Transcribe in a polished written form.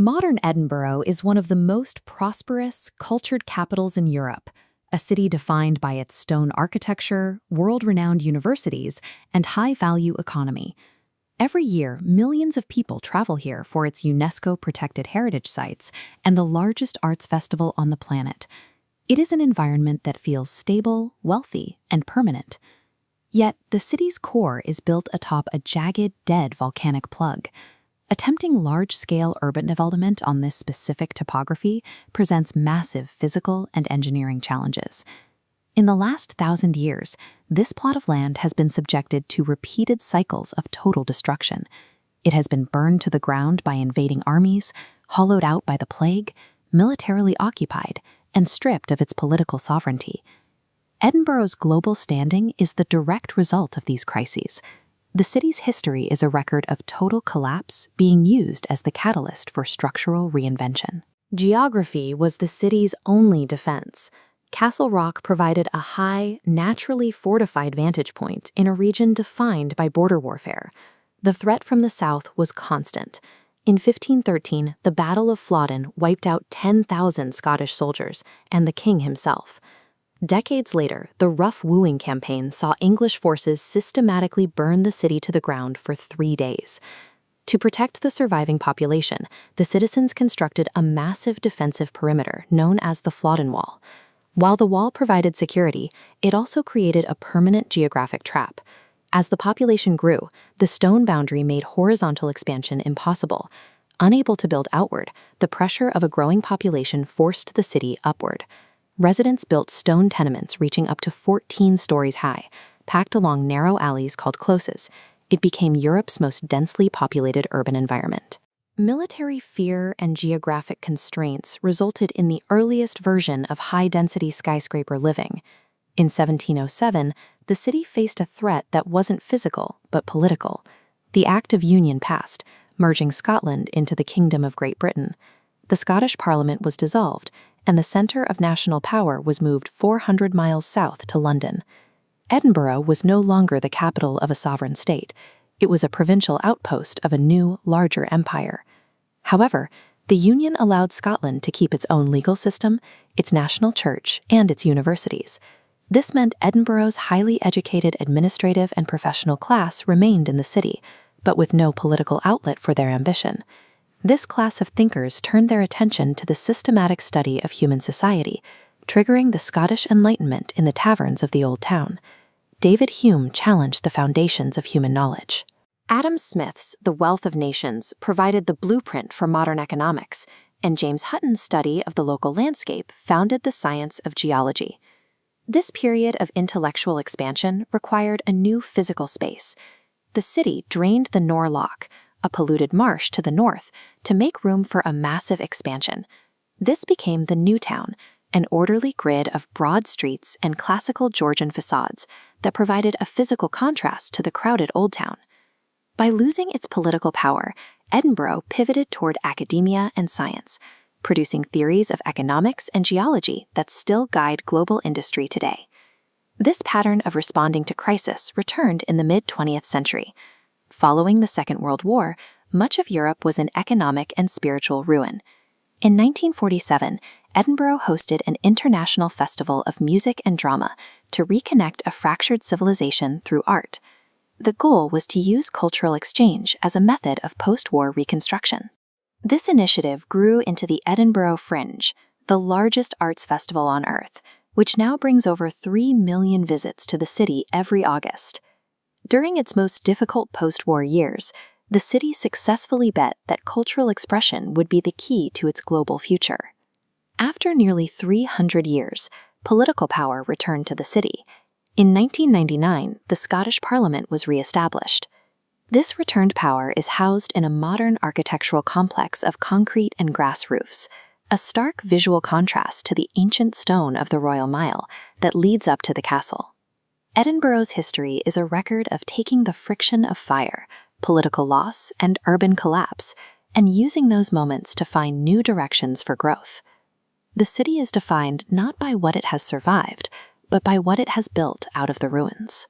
Modern Edinburgh is one of the most prosperous, cultured capitals in Europe, a city defined by its stone architecture, world-renowned universities, and high-value economy. Every year, millions of people travel here for its UNESCO-protected heritage sites and the largest arts festival on the planet. It is an environment that feels stable, wealthy, and permanent. Yet, the city's core is built atop a jagged, dead volcanic plug. Attempting large-scale urban development on this specific topography presents massive physical and engineering challenges. In the last 1,000 years, this plot of land has been subjected to repeated cycles of total destruction. It has been burned to the ground by invading armies, hollowed out by the plague, militarily occupied, and stripped of its political sovereignty. Edinburgh's global standing is the direct result of these crises. The city's history is a record of total collapse being used as the catalyst for structural reinvention. Geography was the city's only defense. Castle Rock provided a high, naturally fortified vantage point in a region defined by border warfare. The threat from the south was constant. In 1513, the Battle of Flodden wiped out 10,000 Scottish soldiers and the king himself. Decades later, the Rough Wooing campaign saw English forces systematically burn the city to the ground for 3 days. To protect the surviving population, the citizens constructed a massive defensive perimeter known as the Flodden Wall. While the wall provided security, it also created a permanent geographic trap. As the population grew, the stone boundary made horizontal expansion impossible. Unable to build outward, the pressure of a growing population forced the city upward. Residents built stone tenements reaching up to 14 stories high, packed along narrow alleys called closes. It became Europe's most densely populated urban environment. Military fear and geographic constraints resulted in the earliest version of high-density skyscraper living. In 1707, the city faced a threat that wasn't physical, but political. The Act of Union passed, merging Scotland into the Kingdom of Great Britain. The Scottish Parliament was dissolved, and the centre of national power was moved 400 miles south to London. Edinburgh was no longer the capital of a sovereign state. It was a provincial outpost of a new, larger empire. However, the Union allowed Scotland to keep its own legal system, its national church, and its universities. This meant Edinburgh's highly educated administrative and professional class remained in the city, but with no political outlet for their ambition. This class of thinkers turned their attention to the systematic study of human society, triggering the Scottish Enlightenment in the taverns of the Old Town. David Hume challenged the foundations of human knowledge. Adam Smith's The Wealth of Nations provided the blueprint for modern economics, and James Hutton's study of the local landscape founded the science of geology. This period of intellectual expansion required a new physical space. The city drained the Nor Loch, a polluted marsh to the north, to make room for a massive expansion. This became the New Town, an orderly grid of broad streets and classical Georgian facades that provided a physical contrast to the crowded Old Town. By losing its political power, Edinburgh pivoted toward academia and science, producing theories of economics and geology that still guide global industry today. This pattern of responding to crisis returned in the mid-20th century. Following the Second World War, much of Europe was in economic and spiritual ruin. In 1947, Edinburgh hosted an international festival of music and drama to reconnect a fractured civilization through art. The goal was to use cultural exchange as a method of post-war reconstruction. This initiative grew into the Edinburgh Fringe, the largest arts festival on Earth, which now brings over 3 million visits to the city every August. During its most difficult post-war years, the city successfully bet that cultural expression would be the key to its global future. After nearly 300 years, political power returned to the city. In 1999, the Scottish Parliament was re-established. This returned power is housed in a modern architectural complex of concrete and grass roofs, a stark visual contrast to the ancient stone of the Royal Mile that leads up to the castle. Edinburgh's history is a record of taking the friction of fire, political loss, and urban collapse, and using those moments to find new directions for growth. The city is defined not by what it has survived, but by what it has built out of the ruins.